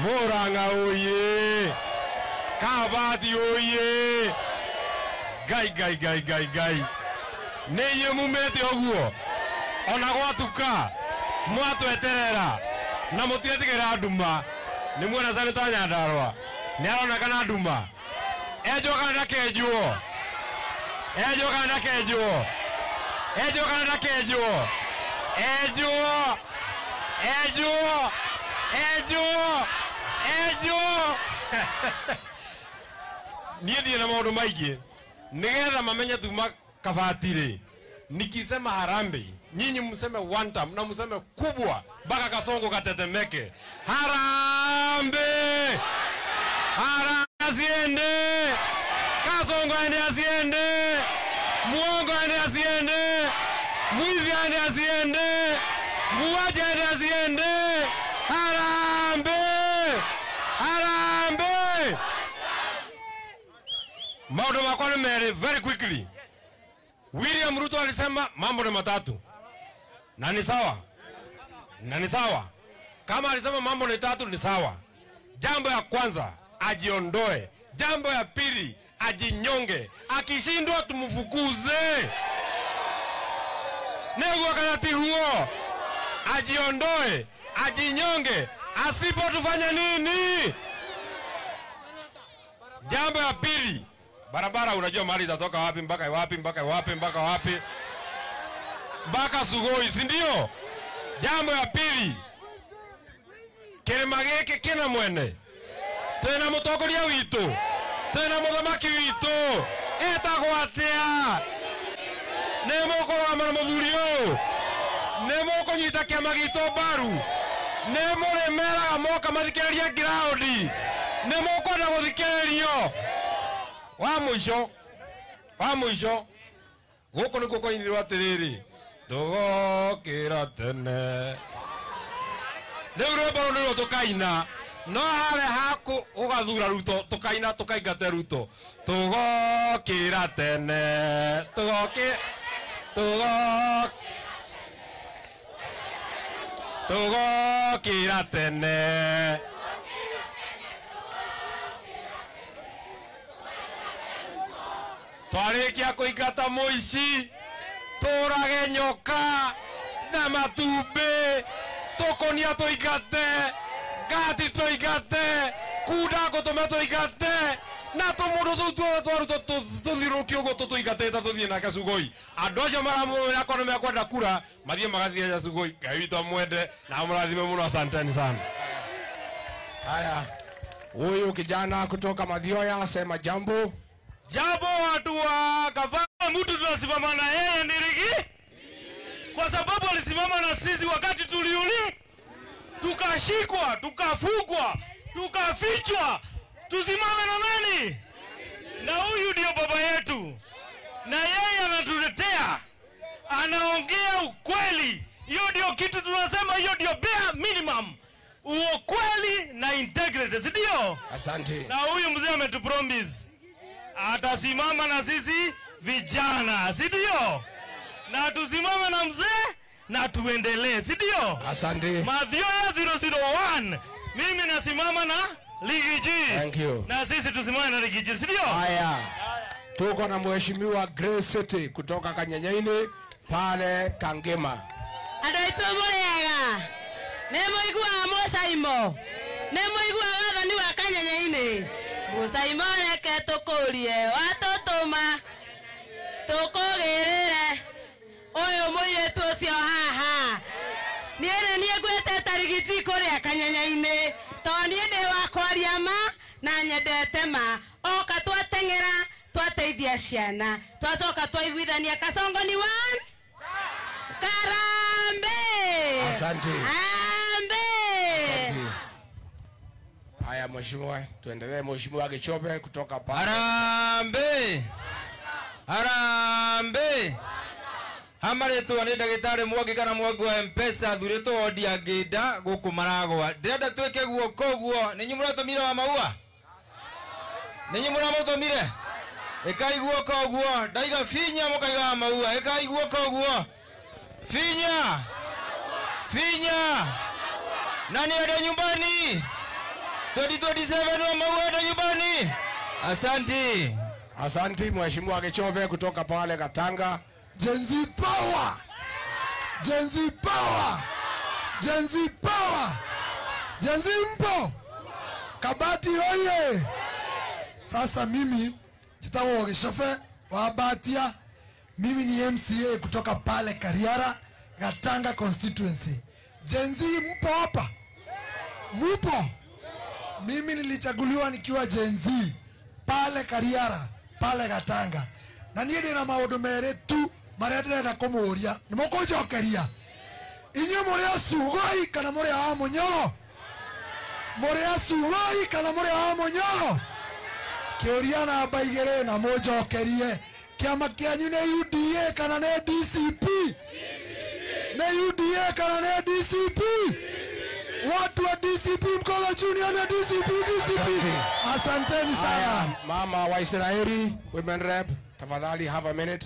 Muranga oye. Kabati oye. Gai. Neye mumete oguo. Ona gwatuka. Mwatu eterera. Na mutiretigera nduma. Ni mwana Sanita Nyandarua. Ni arona kana nduma. Ejo kana kejuo. Ejo kana kejuo. Ejo kana kejuo. Ejo. Ejo. Ejo. Ejo. Niye na maundu maigi. Nigetha mamenye tuma kabatire. Nikisema harambe, nyinyi mseme one time na mseme kubwa baka Kasongo katetemeke. Harambe! Harambe asiende! Kasongo ende asiende! Muongo ende asiende! Mwizi ende asiende! Muaje ende asiende! Harambe! Harambe! Maundu makoni mere very quickly. William Ruto alisema mambo ni matatu. Na ni sawa. Na ni sawa. Kama alisema mambo ni tatu ni sawa. Jambo ya kwanza ajiondoe. Jambo ya pili ajinyonge. Akishindwa tumfukuze. Nego wakati huo ajiondoe, ajinyonge. Asipo tufanya nini? Jambo ya pili, barabara unajua mahali itatoka wapi mpaka wapi mpaka wapi mpaka wapi? Mpaka Sugoi, si ndio? Jambo ya pili, kirima giki kina mwene. Tena mutongoria witu. Tena muthamaki witu. Etagwo atia? Nemo korama na muthuri uyu. Nemo kunyita kiama gitu mbaru. Nemo remera moka mathikiriria ground. Nemo kwenda guthikiririo. Wa muico guku nikuo kwainirwo atiriri tugokira tene riu rwimbo nirwo tukaina no hare haku ugathura Ruto tukaina tukaingate Ruto tugokira tene tugokira tene twarikia kuingata muici turage nyoka na matumbi tukonia tuingate ngati tuingate kuda gutuma tuingate na tumundu tuthiruki ugo tuingatite tuthie nake Sugoi andu acio maramwira kono mekwenda kura mathie magathie Sugoi Ngai witu amwende na murathime muno asanteni sana. Haya, huyu kijana kutoka Mathioya sema jambo. Jambo watu wa gavana, mtu tunasimama na yeye ni Rigiji kwa sababu alisimama na sisi wakati tuliuli tukashikwa, tukafugwa, tukafichwa. Tusimame na nani? Na huyu ndio baba yetu. Na yeye anatuletea, anaongea ukweli. Hiyo ndio kitu tunasema, hiyo ndio bare minimum. Ukweli na integrity, si ndio? Asante. Na huyu mzee ametupromise atasimama na sisi vijana, si ndio? Na tusimame na mzee na tuendelee, si ndio? Asante. Mathioya 001. Mimi nasimama na Rigiji. Thank you. Na sisi tusimame na Rigiji, si ndio? Haya. Tuko na mheshimiwa Grace City kutoka Kanyanyaini pale Kangema. Andaitu murega. Nemo igwa Musaimo. Nemo igwa wathani wa Kanyanyaini. Musaimo reke tukurie watutuma. Tukugirire. Oyo muiretu ucio haha. Niene nie gwetete Rigiji kuria Kanyanyaini. Toni ndi wa kwaria ma na nyendete ma. Oka twatengera twateithia ciana. Twacoka twaiguithania Kasongo ni one. Karambe. Asante. Ambe. Haya mheshimiwa, tuendelee. Mheshimiwa Gichobe kutoka pale. Harambe. Harambe. Hamaretwo ni ndagitari Mwangi kana Mwangi wa M-Pesa thuritwo odi agida guku maragwa. Ndirenda twike guoko guo. Ninyi muratumire wa maua? Ninyi muramutumire? Ekai guoko guo. Ndaiga finya mukaiga maua. Ekai guoko guo. Finya. Finya. Nani ada nyumbani? 2027 wa Maua ada nyumbani? Asante. Asante Mheshimiwa Gichove kutoka pale Katanga. Gen Z power! Gen Z power! Gen Z power! Gen Z mpo! Kabati oye! Sasa mimi Jitawa Gishofe wa Batia. Mimi ni MCA kutoka pale Kariara, Katanga constituency. Gen Z mpo hapa? Mpo? Mimi nilichaguliwa nikiwa Gen Z pale Kariara, pale Katanga. Na niye ndina maundu mere tu maria ndirenda kumuria. Nimukunjokeria. Inye muri asugoi kana muri a munyoro? Muri asugoi kana muri a munyoro? Kiuria na baigere na munjokerie. Kiama kianyu ne UDA kana ne DCP? Ne UDA kana ne DCP? Watu wa DCP mkono junior na DCP. Asanteni sana. Mama wa Israeli, women rep, tafadhali have a minute.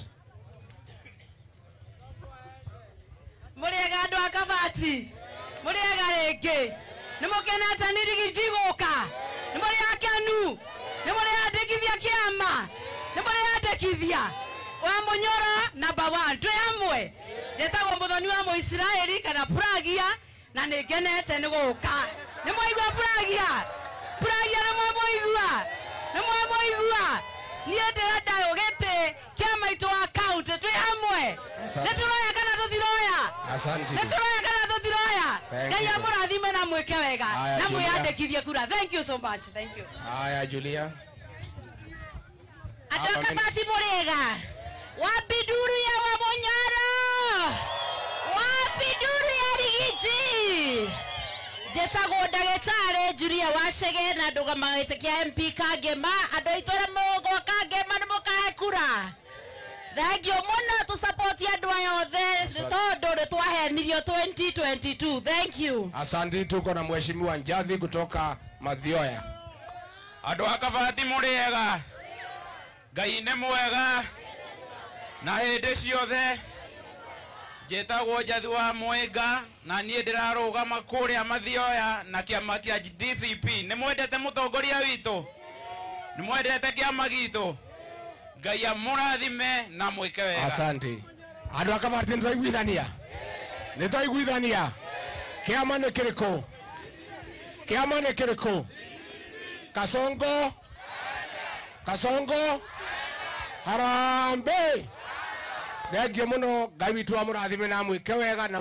Muriega andu a Kabati. Muriega rege. Nimukenete nirigijiguka. Nimuriakenu. Nimuriandikithia kiama. Nimuriandikithia. Wa Munyora number 1 twi hamwe. Jetagwo muthoni wa Muisraeli kana Pragia na nigenete ni guka. Nimwaigua Pragia. Pragia nimwaigua. Nimwaigua. Niye ndirenda ugete kiama itu account twi hamwe. Nituroya kana tuthiroya. Asante. Nituroya kana tuthiroya. Ngai amurathime na mwike wega. Na mwiyandikithie kura. Thank you so much. Thank you. Aya Julia. Andu a Kabati muriega. Wapi duru ya wa Munyoro? Wapi duru ya Rigiji? Jetagwo ndagitari Julia Wachege na ndugamagite kia MP Kangema. Andu aitora mugo Kangema nimukahe kura. Thank you muno tu support andu ayothe tondu twahenirio 2022. Thank you. Asante, tuko na Mheshimiwa Njathi kutoka Mathioya. Andu a Kabati muriega. Ngai nĩ mwega na hĩndĩ ciothe. Njĩtagwo Njathi wa Mwenga na niĩ ndĩrarũgama kũrĩa Mathioya na kĩama kĩa DCP. Nĩ mwendete mũtongoria witũ? Nĩ mwendete kĩama gitũ? Ngai amũrathime na mwĩke wega. Asante. Andu a Kabati nĩtwaiguithania. Nĩtwaiguithania. Kĩama nĩ kĩrĩkũ? Kĩama nĩ kĩrĩkũ? Kasongo. Kasongo. Harambe. Thengiũ mũno, Ngai witũ amũrathime na mwĩke wega na